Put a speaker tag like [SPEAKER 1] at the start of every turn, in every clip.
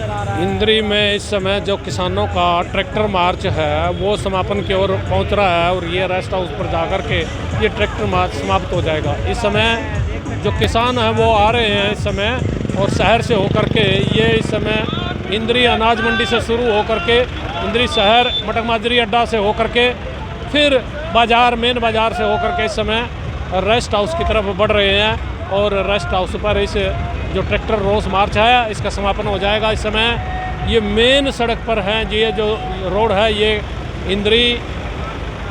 [SPEAKER 1] इंद्री में इस समय जो किसानों का ट्रैक्टर मार्च है वो समापन की ओर पहुंच रहा है और ये रेस्ट हाउस पर जाकर के ये ट्रैक्टर मार्च समाप्त हो जाएगा। इस समय जो किसान हैं वो आ रहे हैं इस समय, और शहर से होकर के ये इस समय इंद्री अनाज मंडी से शुरू होकर के इंद्री शहर मटक माजरी अड्डा से होकर के फिर बाज़ार मेन बाज़ार से होकर के इस समय रेस्ट हाउस की तरफ बढ़ रहे हैं। और रेस्ट हाउस पर इस जो ट्रैक्टर रोस मार्च है इसका समापन हो जाएगा। इस समय ये मेन सड़क पर है, ये जो रोड है ये इंद्री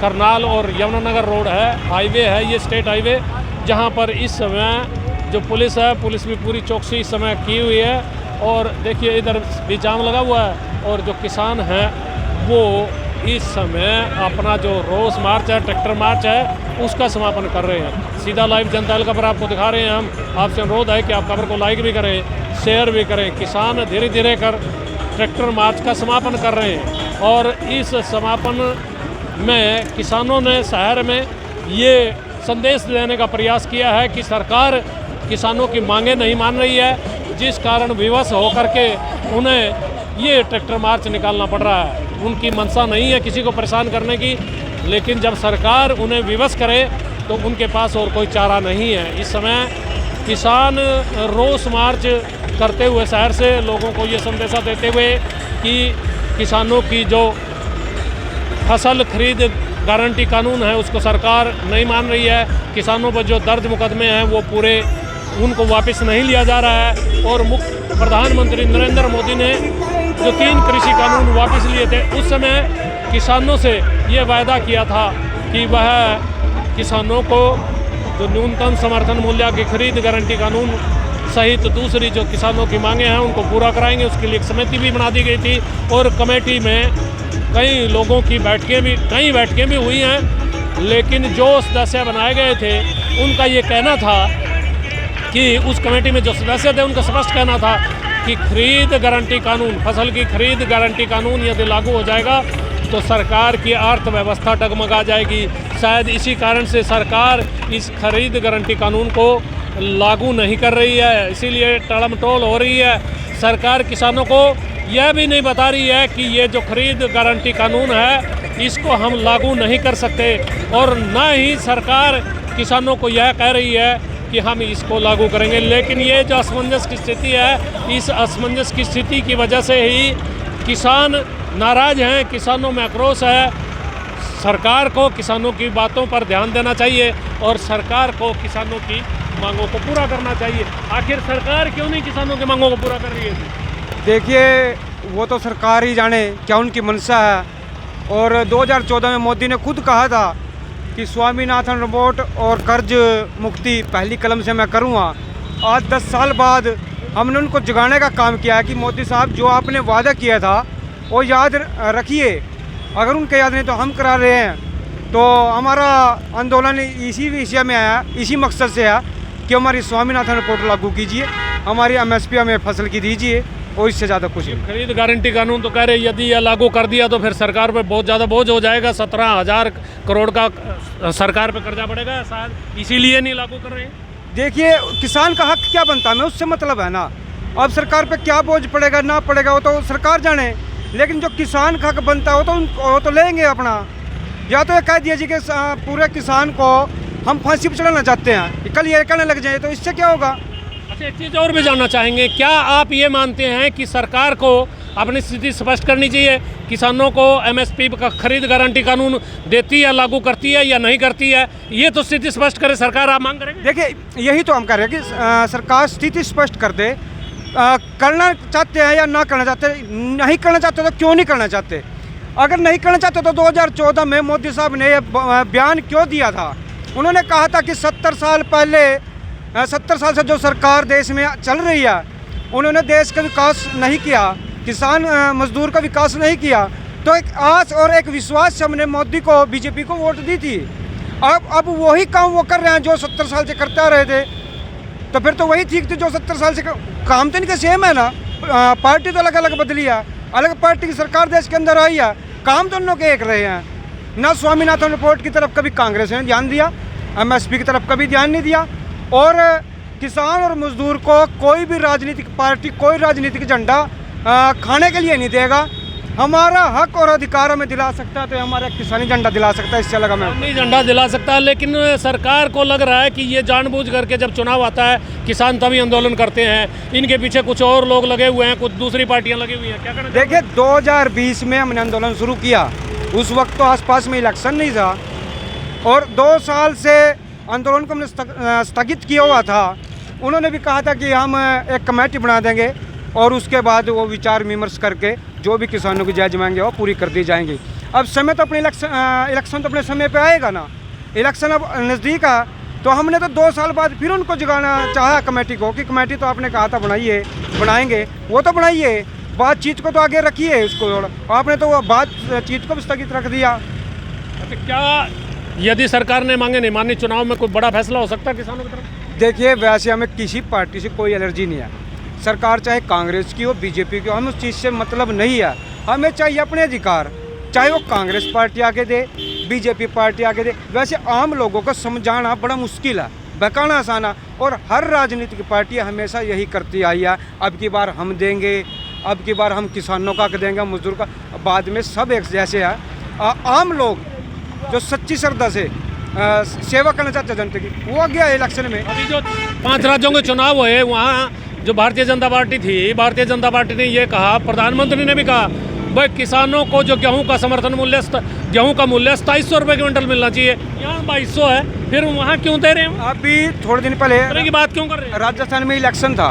[SPEAKER 1] करनाल और यमुनानगर रोड है, हाईवे है ये, स्टेट हाईवे, जहां पर इस समय जो पुलिस है, पुलिस भी पूरी चौकसी इस समय की हुई है। और देखिए इधर भी जाम लगा हुआ है और जो किसान हैं वो इस समय अपना जो रोस मार्च है, ट्रैक्टर मार्च है, उसका समापन कर रहे हैं। सीधा लाइव जनता हल्का पर आपको दिखा रहे हैं हम। आपसे अनुरोध है कि आप खबर को लाइक भी करें, शेयर भी करें। किसान धीरे धीरे कर ट्रैक्टर मार्च का समापन कर रहे हैं और इस समापन में किसानों ने शहर में ये संदेश देने का प्रयास किया है कि सरकार किसानों की मांगें नहीं मान रही है, जिस कारण विवश होकर के उन्हें ये ट्रैक्टर मार्च निकालना पड़ रहा है। उनकी मंशा नहीं है किसी को परेशान करने की, लेकिन जब सरकार उन्हें विवश करे तो उनके पास और कोई चारा नहीं है। इस समय किसान रोस मार्च करते हुए शहर से लोगों को ये संदेशा देते हुए कि किसानों की जो फसल खरीद गारंटी कानून है उसको सरकार नहीं मान रही है, किसानों पर जो दर्ज मुकदमे हैं वो पूरे उनको वापस नहीं लिया जा रहा है। और प्रधानमंत्री नरेंद्र मोदी ने जो 3 कृषि कानून वापस लिए थे उस समय किसानों से ये वायदा किया था कि वह किसानों को जो न्यूनतम समर्थन मूल्य की खरीद गारंटी कानून सहित दूसरी जो किसानों की मांगे हैं उनको पूरा कराएंगे। उसके लिए एक समिति भी बना दी गई थी और कमेटी में कई लोगों की बैठकें भी हुई हैं, लेकिन जो सदस्य बनाए गए थे उनका ये कहना था कि उस कमेटी में जो सदस्य थे उनका स्पष्ट कहना था कि खरीद गारंटी कानून, फसल की खरीद गारंटी कानून यदि लागू हो जाएगा तो सरकार की अर्थव्यवस्था डगमगा जाएगी। शायद इसी कारण से सरकार इस खरीद गारंटी कानून को लागू नहीं कर रही है, इसीलिए टड़मटोल हो रही है। सरकार किसानों को यह भी नहीं बता रही है कि ये जो खरीद गारंटी कानून है इसको हम लागू नहीं कर सकते, और न ही सरकार किसानों को यह कह रही है कि हम इसको लागू करेंगे। लेकिन ये जो असमंजस की स्थिति है, इस असमंजस की स्थिति की वजह से ही किसान नाराज़ हैं, किसानों में आक्रोश है। सरकार को किसानों की बातों पर ध्यान देना चाहिए और सरकार को किसानों की मांगों को पूरा करना चाहिए। आखिर सरकार क्यों नहीं किसानों की मांगों को पूरा कर रही है?
[SPEAKER 2] देखिए वो तो सरकार ही जाने क्या उनकी मंशा है। और 2014 में मोदी ने खुद कहा था कि स्वामीनाथन रिपोर्ट और कर्ज मुक्ति पहली कलम से मैं करूँगा। आज 10 साल बाद हमने उनको जगाने का काम किया है कि मोदी साहब जो आपने वादा किया था वो याद रखिए। अगर उनके याद नहीं तो हम करा रहे हैं। तो हमारा आंदोलन इसी विषय में आया, इसी मकसद से है कि हमारी स्वामीनाथन रिपोर्ट लागू कीजिए, हमारी MSP हमें फसल की दीजिए और इससे ज़्यादा कुछ नहीं।
[SPEAKER 1] खरीद गारंटी कानून तो कह रहे यदि यह लागू कर दिया तो फिर सरकार पे बहुत ज़्यादा बोझ हो जाएगा, 17,000 करोड़ का सरकार पे कर्जा पड़ेगा, शायद इसीलिए नहीं लागू कर रहे हैं।
[SPEAKER 2] देखिए किसान का हक क्या बनता है, मैं उससे मतलब है ना। अब सरकार पे क्या बोझ पड़ेगा ना पड़ेगा वो तो सरकार जाने, लेकिन जो किसान का हक बनता है वो तो लेंगे अपना। या तो ये कह दिया जी कि पूरे किसान को हम फांसी पर चढ़ाना चाहते हैं, कल ये कहने लग जाए तो इससे क्या होगा।
[SPEAKER 1] अच्छा, एक चीज़ और भी जानना चाहेंगे, क्या आप ये मानते हैं कि सरकार को अपनी स्थिति स्पष्ट करनी चाहिए, किसानों को MSP का खरीद गारंटी कानून देती है, लागू करती है या नहीं करती है? ये तो स्थिति स्पष्ट करे सरकार, आप मांग करेंगे?
[SPEAKER 2] देखिए यही तो हम कह रहे हैं कि सरकार स्थिति स्पष्ट कर दे। करना चाहते हैं या ना करना चाहते, नहीं करना चाहते तो क्यों नहीं करना चाहते। अगर नहीं करना चाहते तो 2014 में मोदी साहब ने यह बयान क्यों दिया था? उन्होंने कहा था कि 70 साल से जो सरकार देश में चल रही है उन्होंने देश का विकास नहीं किया, किसान मजदूर का विकास नहीं किया। तो एक आस और एक विश्वास से हमने मोदी को, BJP को वोट दी थी। अब वही काम वो कर रहे हैं जो 70 साल से करते आ रहे थे। तो फिर तो वही ठीक थी जो 70 साल से काम तो इनके सेम है ना। पार्टी तो अलग अलग बदली है, अलग पार्टी की सरकार देश के अंदर आई है, काम दोनों के एक रहे हैं ना। स्वामीनाथन रिपोर्ट की तरफ कभी कांग्रेस ने ध्यान दिया, MSP की तरफ कभी ध्यान नहीं दिया। और किसान और मजदूर को कोई भी राजनीतिक पार्टी, कोई राजनीतिक झंडा खाने के लिए नहीं देगा। हमारा हक और अधिकार हमें दिला सकता है तो हमारा किसानी झंडा दिला सकता है, इससे अलग हमें
[SPEAKER 1] नहीं झंडा दिला सकता है, लेकिन सरकार को लग रहा है कि ये जानबूझ करके जब चुनाव आता है किसान तभी आंदोलन करते हैं, इनके पीछे कुछ और लोग लगे हुए हैं, कुछ दूसरी पार्टियां लगी हुई हैं। क्या करना
[SPEAKER 2] देखिए 2020 में हमने आंदोलन शुरू किया, उस वक्त तो आसपास में इलेक्शन नहीं था और 2 साल से आंदोलन को हमने स्थगित किया हुआ था। उन्होंने भी कहा था कि हम एक कमेटी बना देंगे और उसके बाद वो विचार विमर्श करके जो भी किसानों की जायज़ मांगे वो पूरी कर दी जाएंगी। अब समय तो अपने इलेक्शन तो अपने समय पे आएगा ना, इलेक्शन अब नज़दीक आ, तो हमने तो 2 साल बाद फिर उनको जगाना चाहा कमेटी को कि कमेटी तो आपने कहा था बनाइए, बनाएंगे, वो तो बनाइए, बातचीत को तो आगे रखिए उसको, आपने तो वो बातचीत को भी स्थगित रख दिया।
[SPEAKER 1] अच्छा, क्या यदि सरकार ने मांगे नहीं मानी, चुनाव में कोई बड़ा फैसला हो सकता है किसानों की तरफ?
[SPEAKER 2] देखिए वैसे हमें किसी पार्टी से कोई एलर्जी नहीं है, सरकार चाहे कांग्रेस की हो बीजेपी की हो, हमें उस चीज़ से मतलब नहीं है। हमें चाहिए अपने अधिकार, चाहे वो कांग्रेस पार्टी आके दे, बीजेपी पार्टी आके दे। वैसे आम लोगों को समझाना बड़ा मुश्किल है, बहकाना आसान है, और हर राजनीतिक पार्टी हमेशा यही करती आई है, अब की बार हम देंगे, अब की बार हम किसानों का देंगे, मजदूर का, बाद में सब एक जैसे है। आम लोग जो सच्ची श्रद्धा से सेवा करना चाहते हैं जनता की, वो गया इलेक्शन में।
[SPEAKER 1] अभी जो 5 राज्यों के चुनाव हुए वहाँ जो भारतीय जनता पार्टी थी, भारतीय जनता पार्टी ने ये कहा, प्रधानमंत्री ने भी कहा भाई किसानों को जो गेहूं का समर्थन मूल्य, गेहूं का मूल्य 2700 रुपये क्विंटल मिलना चाहिए, यहाँ 2200 है, फिर वहाँ क्यों दे रहे हैं?
[SPEAKER 2] अभी थोड़े दिन पहले
[SPEAKER 1] की बात क्यों कर रहे हैं?
[SPEAKER 2] राजस्थान में इलेक्शन था,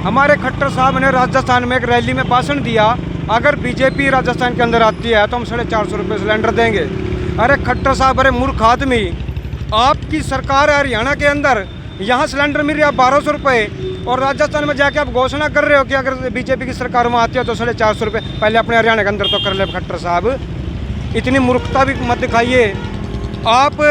[SPEAKER 2] हमारे खट्टर साहब ने राजस्थान में एक रैली में भाषण दिया, अगर बीजेपी राजस्थान के अंदर आती है तो हम 450 रुपये सिलेंडर देंगे। अरे खट्टर साहब, अरे मूर्ख आदमी, आपकी सरकार है हरियाणा के अंदर, यहाँ सिलेंडर मिल रहा है 1200 रुपये और राजस्थान में जाके आप घोषणा कर रहे हो कि अगर बीजेपी की सरकार में आती है तो 450 रुपये। पहले अपने हरियाणा के अंदर तो कर ले खट्टर साहब, इतनी मूर्खता भी मत दिखाइए। आप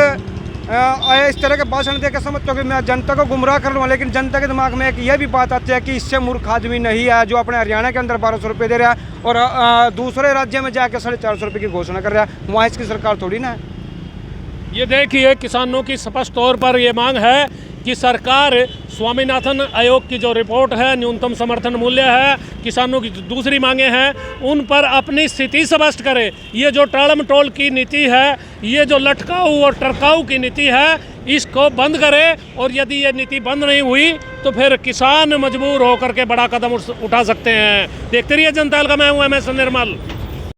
[SPEAKER 2] इस तरह के भाषण दे के समझते हो कि मैं जनता को गुमराह कर लूँ, लेकिन जनता के दिमाग में एक यह भी बात आती है कि इससे मूर्ख आदमी नहीं है जो अपने हरियाणा के अंदर 1200 रुपये दे रहा है और दूसरे राज्य में जाके 450 रुपये की घोषणा कर रहा है, वहाँ इसकी सरकार थोड़ी ना है।
[SPEAKER 1] ये देखिए किसानों की स्पष्ट तौर पर ये मांग है कि सरकार स्वामीनाथन आयोग की जो रिपोर्ट है, न्यूनतम समर्थन मूल्य है, किसानों की दूसरी मांगे हैं, उन पर अपनी स्थिति स्पष्ट करे। ये जो टालम टोल की नीति है, ये जो लटकाऊ और टरकाऊ की नीति है, इसको बंद करे, और यदि ये नीति बंद नहीं हुई तो फिर किसान मजबूर होकर के बड़ा कदम उठा सकते हैं। देखते रहिए जनता का, मैं हूँ MS निर्मल।